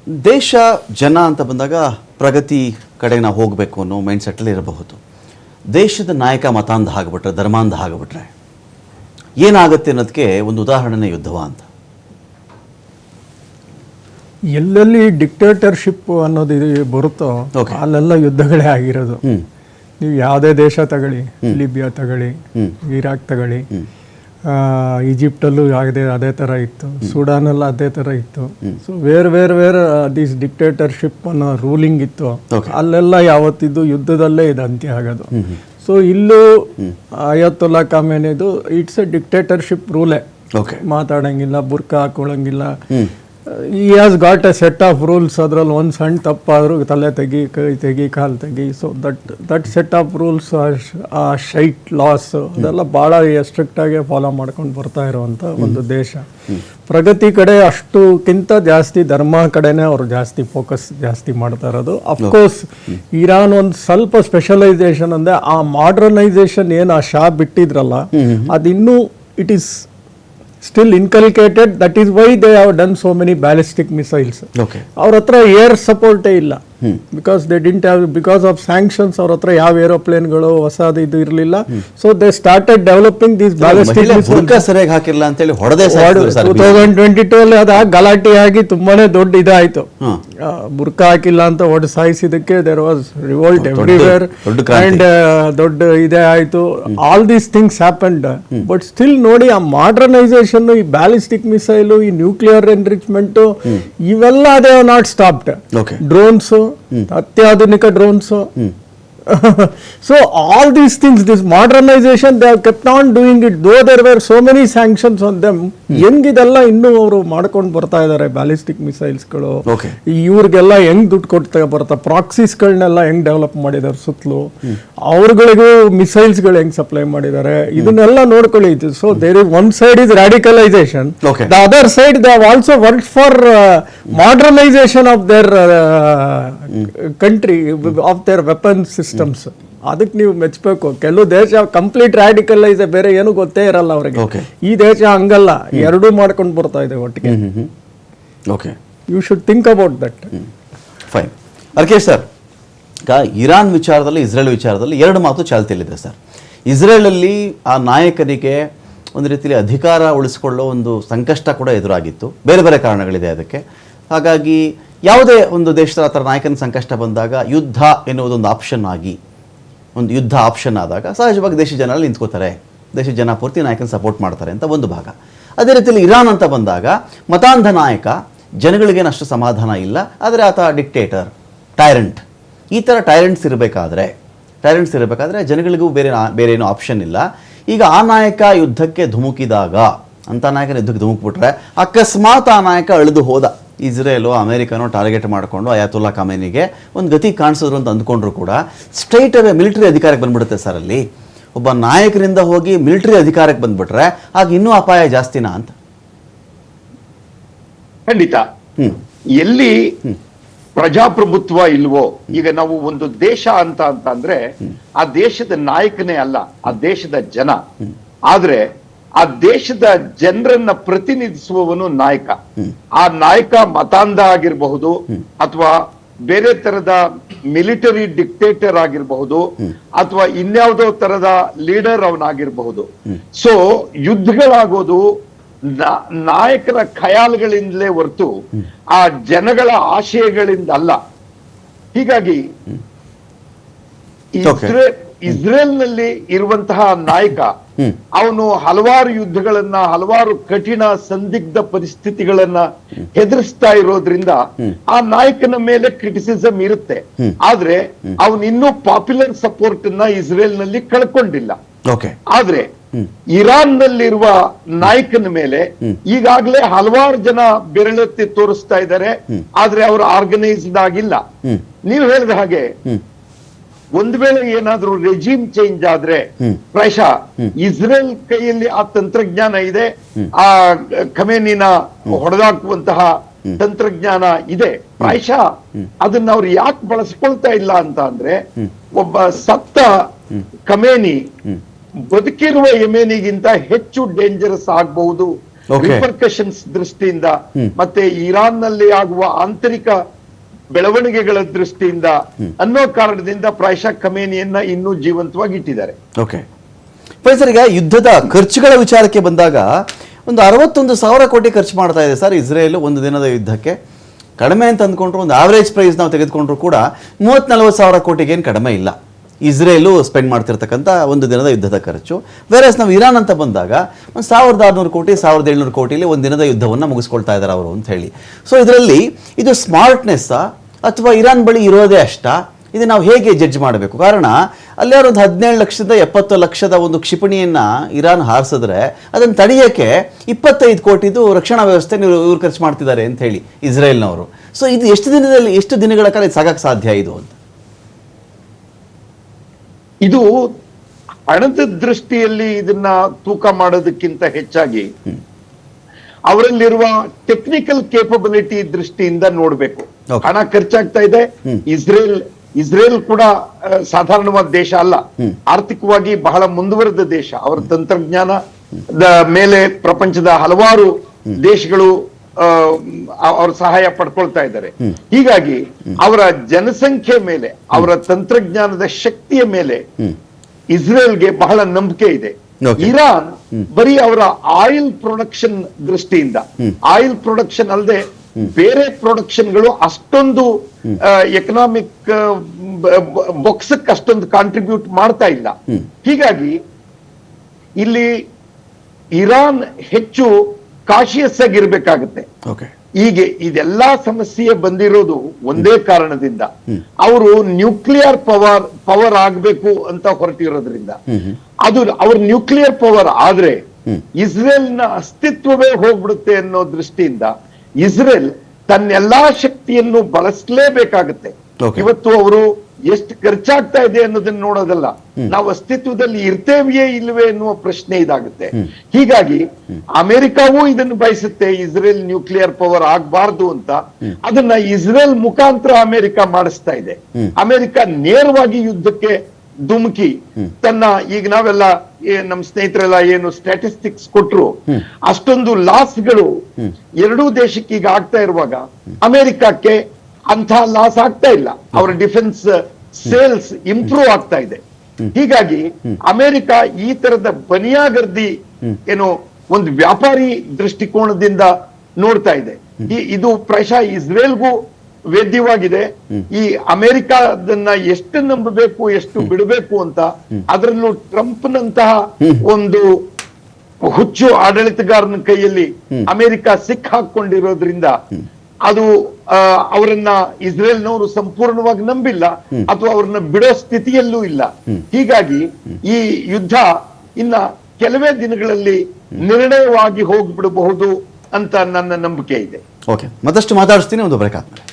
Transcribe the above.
ದೇಶ ಜನ ಅಂತ ಬಂದಾಗ ಪ್ರಗತಿ ಕಡೆ ನಾವು ಹೋಗಬೇಕು ಅನ್ನೋ ಮೈಂಡ್ ಸೆಟ್ಟಲ್ಲಿ ಇರಬಹುದು. ದೇಶದ ನಾಯಕ ಮತಾಂಧ ಆಗಿಬಿಟ್ರೆ, ಧರ್ಮಾಂಧ ಆಗಿಬಿಟ್ರೆ ಏನಾಗುತ್ತೆ ಅನ್ನೋದಕ್ಕೆ ಒಂದು ಉದಾಹರಣೆ ಯುದ್ಧವ ಅಂತ. ಎಲ್ಲೆಲ್ಲಿ ಡಿಕ್ಟೇಟರ್ಶಿಪ್ ಅನ್ನೋದು ಬರುತ್ತೋ ಅಲ್ಲೆಲ್ಲ ಯುದ್ಧಗಳೇ ಆಗಿರೋದು. ನೀವು ಯಾವುದೇ ದೇಶ ತಗೊಳ್ಳಿ, ಲಿಬಿಯಾ ತಗೊಳ್ಳಿ, ಇರಾಕ್ ತಗೊಳ್ಳಿ, ಈಜಿಪ್ಟಲ್ಲೂ ಅದೇ ಥರ ಇತ್ತು, ಸುಡಾನಲ್ಲ ಅದೇ ಥರ ಇತ್ತು. ಸೊ ವೇರ್ ದಿಸ್ ಡಿಕ್ಟೇಟರ್ಶಿಪ್ ಅನ್ನೋ ರೂಲಿಂಗ್ ಇತ್ತು, ಅಲ್ಲೆಲ್ಲ ಯಾವತ್ತಿದ್ದು ಯುದ್ಧದಲ್ಲೇ ಇದು ಅಂತ್ಯ ಆಗೋದು. ಸೊ ಇಲ್ಲೂ ಅಯತುಲ್ಲಾ ಖಮೇನಿದು ಇಟ್ಸ್ ಎ ಡಿಕ್ಟೇಟರ್ಶಿಪ್ ರೂಲೇ. ಮಾತಾಡಂಗಿಲ್ಲ, ಬುರ್ಕಾ ಹಾಕೊಳ್ಳಂಗಿಲ್ಲ. ಈ has got A set of rules. ಅದರಲ್ಲಿ ಒಂದು ಸಣ್ಣ ತಪ್ಪಾದರೂ ತಲೆ ತೆಗಿ, ಕೈ ತೆಗಿ, ಕಾಲು ತೆಗಿ. So that set of rules, ಆ ಶೈಟ್ ಲಾಸ್ ಅದೆಲ್ಲ ಭಾಳ ಸ್ಟ್ರಿಕ್ಟಾಗಿ ಫಾಲೋ ಮಾಡ್ಕೊಂಡು ಬರ್ತಾ ಇರುವಂಥ ಒಂದು ದೇಶ. ಪ್ರಗತಿ ಕಡೆ ಅಷ್ಟಕ್ಕಿಂತ ಜಾಸ್ತಿ ಧರ್ಮ ಕಡೆನೇ ಅವರು ಫೋಕಸ್ ಜಾಸ್ತಿ ಮಾಡ್ತಾ ಇರೋದು. ಅಫ್ಕೋರ್ಸ್ ಇರಾನ್ ಒಂದು ಸ್ವಲ್ಪ ಸ್ಪೆಷಲೈಸೇಷನ್ ಅಂದರೆ ಆ ಮಾಡರ್ನೈಸೇಷನ್ ಏನು ಆ ಶಾ ಬಿಟ್ಟಿದ್ರಲ್ಲ, ಅದಿನ್ನೂ it is still inculcated. That is why they have done so many ballistic missiles. ಅವ್ರ ಹತ್ರ ಏರ್ ಸಪೋರ್ಟೇ ಇಲ್ಲ, because they didn't have, because of sanctions ಅವ್ರ ಹತ್ರ ಯಾವ ಏರೋಪ್ಲೇನ್ಗಳು ಹೊಸದು ಇದು ಇರಲಿಲ್ಲ. So they started developing these ballistic ಸರಿಯಾಗಿ ಹಾಕಿಲ್ಲ ಅಂತ ಹೇಳಿ 2022 ಅಲ್ಲಿ ಅದ ಗಲಾಟೆ ಆಗಿ ತುಂಬಾನೇ ದೊಡ್ಡ ಇದಾಯ್ತು. ಬುರ್ಕಾ ಹಾಕಿಲ್ಲ ಅಂತ ಹೊಡೆದು ಸಾಯಿಸಿದಕ್ಕೆ there was revolt everywhere and ದೊಡ್ಡ ಇದೇ ಆಯ್ತು. All these things happened. But still ನೋಡಿ, ಆ ಮಾಡರ್ನೈಸೇಷನ್, ಈ ಬ್ಯಾಲಿಸ್ಟಿಕ್ ಮಿಸೈಲ್, ಈ ನ್ಯೂಕ್ಲಿಯರ್ ಎನ್ರಿಚ್ಮೆಂಟ್, ಇವೆಲ್ಲ they have not stopped. Drones, ಅತ್ಯಾಧುನಿಕ drones. So all these things, this modernization, they have kept on doing it, though there were so many sanctions on them. ಹೆಂಗಿದೆಲ್ಲ ಇನ್ನೂ ಅವರು ಮಾಡ್ಕೊಂಡು ಬರ್ತಾ ಇದ್ದಾರೆ. Ballistic ಮಿಸೈಲ್ಸ್ಗಳು ಇವ್ರಿಗೆಲ್ಲ ಹೆಂಗ್ ದುಡ್ಡು ಕೊಡ್ತಾ ಬರ್ತಾ, ಪ್ರಾಕ್ಸಿಸ್ಗಳನ್ನೆಲ್ಲ ಹೆಂಗ್ ಡೆವಲಪ್ ಮಾಡಿದ್ದಾರೆ ಸುತ್ತಲೂ, ಅವ್ರಗಳಿಗೂ ಮಿಸೈಲ್ಸ್ಗಳು ಹೆಂಗ್ ಸಪ್ಲೈ ಮಾಡಿದ್ದಾರೆ, ಇದನ್ನೆಲ್ಲ ನೋಡ್ಕೊಳ್ಳಿ. So there is one side is radicalisation, the other side they have also worked for modernisation of their country, of their weapon systems. ಅದಕ್ಕೆ ನೀವು ಮೆಚ್ಚಬೇಕು. ಕೆಲವು ದೇಶ ಕಂಪ್ಲೀಟ್ ರಾಡಿಕಲೈಸ್, ಬೇರೆ ಏನು ಗೊತ್ತೇ ಇರಲ್ಲ ಅವರಿಗೆ. ಈ ದೇಶ ಹಂಗಲ್ಲ, ಎರಡೂ ಮಾಡ್ಕೊಂಡು ಬರ್ತಾ ಇದೆ ಒಟ್ಟಿಗೆ. You should think about that. Fine. ಅರ್ಕೆ ಸರ್, ಈಗ ಇರಾನ್ ವಿಚಾರದಲ್ಲಿ, ಇಸ್ರೇಲ್ ವಿಚಾರದಲ್ಲಿ ಎರಡು ಮಾತು ಚಾಲ್ತಿಯಲ್ಲಿದೆ ಸರ್. ಇಸ್ರೇಲಲ್ಲಿ ಆ ನಾಯಕನಿಗೆ ಒಂದು ರೀತಿಯಲ್ಲಿ ಅಧಿಕಾರ ಉಳಿಸಿಕೊಳ್ಳೋ ಒಂದು ಸಂಕಷ್ಟ ಕೂಡ ಎದುರಾಗಿತ್ತು. ಬೇರೆ ಬೇರೆ ಕಾರಣಗಳಿದೆ ಅದಕ್ಕೆ. ಹಾಗಾಗಿ ಯಾವುದೇ ಒಂದು ದೇಶದ ಆ ಥರ ನಾಯಕನ ಸಂಕಷ್ಟ ಬಂದಾಗ ಯುದ್ಧ ಎನ್ನುವುದೊಂದು ಆಪ್ಷನ್ ಆಗಿ, ಒಂದು ಯುದ್ಧ ಆಪ್ಷನ್ ಆದಾಗ ಸಹಜವಾಗಿ ದೇಶ ಜನ ನಿಂತ್ಕೋತಾರೆ, ದೇಶ ಜನ ಪೂರ್ತಿ ನಾಯಕನ ಸಪೋರ್ಟ್ ಮಾಡ್ತಾರೆ ಅಂತ ಒಂದು ಭಾಗ. ಅದೇ ರೀತಿಯಲ್ಲಿ ಇರಾನ್ ಅಂತ ಬಂದಾಗ ಮತಾಂಧ ನಾಯಕ, ಜನಗಳಿಗೇನು ಅಷ್ಟು ಸಮಾಧಾನ ಇಲ್ಲ, ಆದರೆ ಆತ ಡಿಕ್ಟೇಟರ್, ಟೈರೆಂಟ್. ಈ ಥರ ಟೈರೆಂಟ್ಸ್ ಇರಬೇಕಾದ್ರೆ ಜನಗಳಿಗೂ ಬೇರೆ ಏನೂ ಆಪ್ಷನ್ ಇಲ್ಲ. ಈಗ ಆ ನಾಯಕ ಯುದ್ಧಕ್ಕೆ ಧುಮುಕಿದಾಗ, ಅಂಥ ನಾಯಕನ ಯುದ್ಧಕ್ಕೆ ಧುಮುಕ್ಬಿಟ್ರೆ ಅಕಸ್ಮಾತ್ ಆ ನಾಯಕ ಅಳಿದು ಹೋದ, ಇಸ್ರೇಲೋ ಅಮೇರಿಕನೋ ಟಾರ್ಗೆಟ್ ಮಾಡಿಕೊಂಡು ಅಯತುಲ್ಲಾ ಖಮೇನಿಗೆ ಒಂದು ಗತಿ ಕಾಣಿಸಿದ್ರು ಅಂತ ಅಂದ್ಕೊಂಡ್ರು ಕೂಡ ಸ್ಟ್ರೈಟ್ ಅವೇ ಮಿಲಿಟರಿ ಅಧಿಕಾರಕ್ಕೆ ಬಂದ್ಬಿಡುತ್ತೆ ಸರ್. ಅಲ್ಲಿ ಒಬ್ಬ ನಾಯಕರಿಂದ ಹೋಗಿ ಮಿಲಿಟರಿ ಅಧಿಕಾರಕ್ಕೆ ಬಂದ್ಬಿಟ್ರೆ ಆಗ ಇನ್ನೂ ಅಪಾಯ ಜಾಸ್ತಿನಾ ಅಂತ. ಖಂಡಿತ. ಎಲ್ಲಿ ಪ್ರಜಾಪ್ರಭುತ್ವ ಇಲ್ವೋ, ಈಗ ನಾವು ಒಂದು ದೇಶ ಅಂದ್ರೆ ಆ ದೇಶದ ನಾಯಕನೇ ಅಲ್ಲ, ಆ ದೇಶದ ಜನ. ಆದ್ರೆ ಆ ದೇಶದ ಜನರನ್ನ ಪ್ರತಿನಿಧಿಸುವವನು ನಾಯಕ. ಆ ನಾಯಕ ಮತಾಂಧ ಆಗಿರಬಹುದು, ಅಥವಾ ಬೇರೆ ತರದ ಮಿಲಿಟರಿ ಡಿಕ್ಟೇಟರ್ ಆಗಿರಬಹುದು, ಅಥವಾ ಇನ್ಯಾವುದೋ ತರದ ಲೀಡರ್ ಅವನಾಗಿರಬಹುದು. ಸೊ ಯುದ್ಧಗಳಾಗೋದು ನಾಯಕರ ಖಯಾಲ್ಗಳಿಂದಲೇ ಹೊರತು ಆ ಜನಗಳ ಆಶಯಗಳಿಂದ ಅಲ್ಲ. ಹೀಗಾಗಿ ಇಸ್ರೇಲ್ ನಲ್ಲಿ ಇರುವಂತಹ ನಾಯಕ, ಅವನು ಹಲವಾರು ಯುದ್ಧಗಳನ್ನ, ಹಲವಾರು ಕಠಿಣ ಸಂದಿಗ್ಧ ಪರಿಸ್ಥಿತಿಗಳನ್ನ ಎದುರಿಸ್ತಾ ಇರೋದ್ರಿಂದ ಆ ನಾಯಕನ ಮೇಲೆ ಕ್ರಿಟಿಸಿಸಮ್ ಇರುತ್ತೆ. ಆದ್ರೆ ಅವನು ಇನ್ನೂ ಪಾಪ್ಯುಲರ್ ಸಪೋರ್ಟ್ ಅನ್ನ ಇಸ್ರೇಲ್ ನಲ್ಲಿ ಕಳ್ಕೊಂಡಿಲ್ಲ. ಆದ್ರೆ ಇರಾನ್ ನಲ್ಲಿರುವ ನಾಯಕನ ಮೇಲೆ ಈಗಾಗಲೇ ಹಲವಾರು ಜನ ಬೆರಳೆತ್ತಿ ತೋರಿಸ್ತಾ ಇದ್ದಾರೆ, ಆದ್ರೆ ಅವರು ಆರ್ಗನೈಸ್ಡ್ ಆಗಿಲ್ಲ. ನೀವು ಹೇಳಿದ ಹಾಗೆ ಒಂದು ವೇಳೆ ಏನಾದ್ರೂ ರೆಜಿಮ್ ಚೇಂಜ್ ಆದ್ರೆ ಪ್ರಾಯಶಃ ಇಸ್ರೇಲ್ ಕೈಯಲ್ಲಿ ಆ ತಂತ್ರಜ್ಞಾನ ಇದೆ, ಆ ಖಮೇನಿನ ಹೊಡೆದಾಕುವಂತಹ ತಂತ್ರಜ್ಞಾನ ಇದೆ. ಪ್ರಾಯಶಃ ಅದನ್ನ ಅವ್ರು ಯಾಕೆ ಬಳಸ್ಕೊಳ್ತಾ ಇಲ್ಲ ಅಂತ ಅಂದ್ರೆ, ಒಬ್ಬ ಸತ್ತ ಖಮೇನಿ ಬದುಕಿರುವ ಯೆಮೆನಿಗಿಂತ ಹೆಚ್ಚು ಡೇಂಜರಸ್ ಆಗಬಹುದು Okay. ರಿಪರ್ಕಷನ್ಸ್ ದೃಷ್ಟಿಯಿಂದ ಮತ್ತೆ ಇರಾನ್ ನಲ್ಲಿ ಆಗುವ ಆಂತರಿಕ ಬೆಳವಣಿಗೆಗಳ ದೃಷ್ಟಿಯಿಂದ ಅನ್ನೋ ಕಾರಣದಿಂದ ಪ್ರಾಯಶಃ ಖಮೇನಿಯನ್ನ ಇನ್ನೂ ಜೀವಂತವಾಗಿ ಇಟ್ಟಿದ್ದಾರೆ. ಓಕೆ ಸರ್, ಈಗ ಯುದ್ಧದ ಖರ್ಚುಗಳ ವಿಚಾರಕ್ಕೆ ಬಂದಾಗ ಒಂದು 61,000 ಕೋಟಿ ಖರ್ಚು ಮಾಡ್ತಾ ಇದೆ ಸರ್ ಇಸ್ರೇಲ್ ಒಂದು ದಿನದ ಯುದ್ಧಕ್ಕೆ. ಕಡಿಮೆ ಅಂತ ಅಂದ್ಕೊಂಡ್ರು, ಒಂದು ಆವರೇಜ್ ಪ್ರೈಸ್ ನಾವು ತೆಗೆದುಕೊಂಡ್ರು ಕೂಡ 30-40 ಕೋಟಿಗೆ ಏನು ಕಡಿಮೆ ಇಲ್ಲ ಇಸ್ರೇಲು ಸ್ಪೆಂಡ್ ಮಾಡ್ತಿರ್ತಕ್ಕಂಥ ಒಂದು ದಿನದ ಯುದ್ಧದ ಖರ್ಚು. ವೇರಸ್ ನಾವು ಇರಾನ್ ಅಂತ ಬಂದಾಗ ಒಂದು 1,600 ಕೋಟಿ 1,700 ಕೋಟಿಲಿ ಒಂದು ದಿನದ ಯುದ್ಧವನ್ನು ಮುಗಿಸ್ಕೊಳ್ತಾ ಇದ್ದಾರೆ ಅವರು ಅಂತ ಹೇಳಿ. ಸೊ ಇದರಲ್ಲಿ ಇದು ಸ್ಮಾರ್ಟ್ನೆಸ್ಸಾ ಅಥವಾ ಇರಾನ್ ಬಳಿ ಇರೋದೇ ಅಷ್ಟಾ? ಇದು ನಾವು ಹೇಗೆ ಜಡ್ಜ್ ಮಾಡಬೇಕು? ಕಾರಣ ಅಲ್ಲೇ ಒಂದು 17 ಲಕ್ಷದಿಂದ 70 ಲಕ್ಷದ ಒಂದು ಕ್ಷಿಪಣಿಯನ್ನು ಇರಾನ್ ಹಾರಿಸಿದ್ರೆ ಅದನ್ನು ತಡೆಯೋಕ್ಕೆ 25 ಕೋಟಿದು ರಕ್ಷಣಾ ವ್ಯವಸ್ಥೆ ಇವ್ರು ಖರ್ಚು ಮಾಡ್ತಿದ್ದಾರೆ ಅಂತ ಹೇಳಿ ಇಸ್ರೇಲ್ನವರು. ಸೊ ಇದು ಎಷ್ಟು ದಿನಗಳ ಕಾಲ ಇದು ಸಾಗಕ್ಕೆ ಸಾಧ್ಯ ಇದು ಅಂತ? ಇದು ಹಣದ ದೃಷ್ಟಿಯಲ್ಲಿ ಇದನ್ನ ತೂಕ ಮಾಡೋದಕ್ಕಿಂತ ಹೆಚ್ಚಾಗಿ ಅವರಲ್ಲಿರುವ ಟೆಕ್ನಿಕಲ್ ಕೇಪಬಿಲಿಟಿ ದೃಷ್ಟಿಯಿಂದ ನೋಡ್ಬೇಕು. Okay. ಹಣ ಖರ್ಚಾಗ್ತಾ ಇದೆ. ಇಸ್ರೇಲ್ ಕೂಡ ಸಾಧಾರಣವಾದ ದೇಶ ಅಲ್ಲ, ಆರ್ಥಿಕವಾಗಿ ಬಹಳ ಮುಂದುವರೆದ ದೇಶ. ಅವರ ತಂತ್ರಜ್ಞಾನದ ಮೇಲೆ ಪ್ರಪಂಚದ ಹಲವಾರು ದೇಶಗಳು ಅವ್ರ ಸಹಾಯ ಪಡ್ಕೊಳ್ತಾ ಇದ್ದಾರೆ. ಹೀಗಾಗಿ ಅವರ ಜನಸಂಖ್ಯೆ ಮೇಲೆ, ಅವರ ತಂತ್ರಜ್ಞಾನದ ಶಕ್ತಿಯ ಮೇಲೆ ಇಸ್ರೇಲ್ಗೆ ಬಹಳ ನಂಬಿಕೆ ಇದೆ. ಇರಾನ್ ಬರೀ ಅವರ ಆಯಿಲ್ ಪ್ರೊಡಕ್ಷನ್ ದೃಷ್ಟಿಯಿಂದ, ಆಯಿಲ್ ಪ್ರೊಡಕ್ಷನ್ ಅಲ್ಲದೆ ಬೇರೆ ಪ್ರೊಡಕ್ಷನ್ಗಳು ಅಷ್ಟೊಂದು ಎಕನಾಮಿಕ್ ಬಾಕ್ಸಕ್ಕೆ ಅಷ್ಟೊಂದು ಕಾಂಟ್ರಿಬ್ಯೂಟ್ ಮಾಡ್ತಾ ಇಲ್ಲ. ಹೀಗಾಗಿ ಇಲ್ಲಿ ಇರಾನ್ ಹೆಚ್ಚು ಕಾಶಿಯಸ್ ಆಗಿರ್ಬೇಕಾಗತ್ತೆ. ಹೀಗೆ ಇದೆಲ್ಲಾ ಸಮಸ್ಯೆ ಬಂದಿರೋದು ಒಂದೇ ಕಾರಣದಿಂದ, ಅವರು ನ್ಯೂಕ್ಲಿಯರ್ ಪವರ್ ಆಗ್ಬೇಕು ಅಂತ ಹೊರಟಿರೋದ್ರಿಂದ. ಅದು ಅವ್ರ ನ್ಯೂಕ್ಲಿಯರ್ ಪವರ್ ಆದ್ರೆ ಇಸ್ರೇಲ್ನ ಅಸ್ತಿತ್ವವೇ ಹೋಗ್ಬಿಡುತ್ತೆ ಅನ್ನೋ ದೃಷ್ಟಿಯಿಂದ ಇಸ್ರೇಲ್ ತನ್ನೆಲ್ಲಾ ಶಕ್ತಿಯನ್ನು ಬಳಸಲೇಬೇಕಾಗತ್ತೆ. ಇವತ್ತು ಅವರು ಎಷ್ಟು ಖರ್ಚಾಗ್ತಾ ಇದೆ ಅನ್ನೋದನ್ನ ನೋಡೋದಲ್ಲ, ನಾವು ಅಸ್ತಿತ್ವದಲ್ಲಿ ಇರ್ತೇವೆಯೇ ಇಲ್ವೇ ಎನ್ನುವ ಪ್ರಶ್ನೆ ಇದಾಗುತ್ತೆ. ಹೀಗಾಗಿ ಅಮೆರಿಕಾವೂ ಇದನ್ನು ಬಯಸುತ್ತೆ, ಇಸ್ರೇಲ್ ನ್ಯೂಕ್ಲಿಯರ್ ಪವರ್ ಆಗ್ಬಾರ್ದು ಅಂತ. ಅದನ್ನ ಇಸ್ರೇಲ್ ಮುಖಾಂತರ ಅಮೆರಿಕ ಮಾಡಿಸ್ತಾ ಇದೆ. ಅಮೆರಿಕ ನೇರವಾಗಿ ಯುದ್ಧಕ್ಕೆ ಧುಮುಕಿ ತನ್ನ, ಈಗ ನಾವೆಲ್ಲ ನಮ್ಮ ಸ್ನೇಹಿತರೆಲ್ಲ ಏನು ಸ್ಟ್ಯಾಟಿಸ್ಟಿಕ್ಸ್ ಕೊಟ್ರು, ಅಷ್ಟೊಂದು ಲಾಸ್ಗಳು ಎರಡೂ ದೇಶಕ್ಕೆ ಈಗ ಆಗ್ತಾ ಇರುವಾಗ ಅಮೆರಿಕಕ್ಕೆ ಅಂಥ ಲಾಸ್ ಆಗ್ತಾ ಇಲ್ಲ. ಅವರ ಡಿಫೆನ್ಸ್ ಸೇಲ್ಸ್ ಇಂಪ್ರೂವ್ ಆಗ್ತಾ ಇದೆ. ಹೀಗಾಗಿ ಅಮೆರಿಕ ಈ ತರದ ಬನಿಯಾಗರ್ದಿ ಏನು ಒಂದು ವ್ಯಾಪಾರಿ ದೃಷ್ಟಿಕೋನದಿಂದ ನೋಡ್ತಾ ಇದೆ. ಇದು ಪ್ರಾಯಶಃ ಇಸ್ರೇಲ್ಗೂ ವೇದ್ಯವಾಗಿದೆ. ಈ ಅಮೆರಿಕದನ್ನ ಎಷ್ಟು ನಂಬಬೇಕು ಎಷ್ಟು ಬಿಡಬೇಕು ಅಂತ. ಅದರಲ್ಲೂ ಟ್ರಂಪ್ನಂತಹ ಒಂದು ಹುಚ್ಚು ಆಡಳಿತಗಾರನ ಕೈಯಲ್ಲಿ ಅಮೆರಿಕ ಸಿಕ್ಕಾಕೊಂಡಿರೋದ್ರಿಂದ ಅದು ಅವರನ್ನ ಇಸ್ರೇಲ್ನವರು ಸಂಪೂರ್ಣವಾಗಿ ನಂಬಿಲ್ಲ ಅಥವಾ ಅವ್ರನ್ನ ಬಿಡೋ ಸ್ಥಿತಿಯಲ್ಲೂ ಇಲ್ಲ. ಹೀಗಾಗಿ ಈ ಯುದ್ಧ ಇನ್ನ ಕೆಲವೇ ದಿನಗಳಲ್ಲಿ ನಿರ್ಣಯವಾಗಿ ಹೋಗ್ಬಿಡಬಹುದು ಅಂತ ನನ್ನ ನಂಬಿಕೆ ಇದೆ. ಓಕೆ, ಮತ್ತಷ್ಟು ಮಾತಾಡಿಸ್ತೀನಿ, ಒಂದು ಬ್ರೇಕ್ ಆದ್ಮೇಲೆ.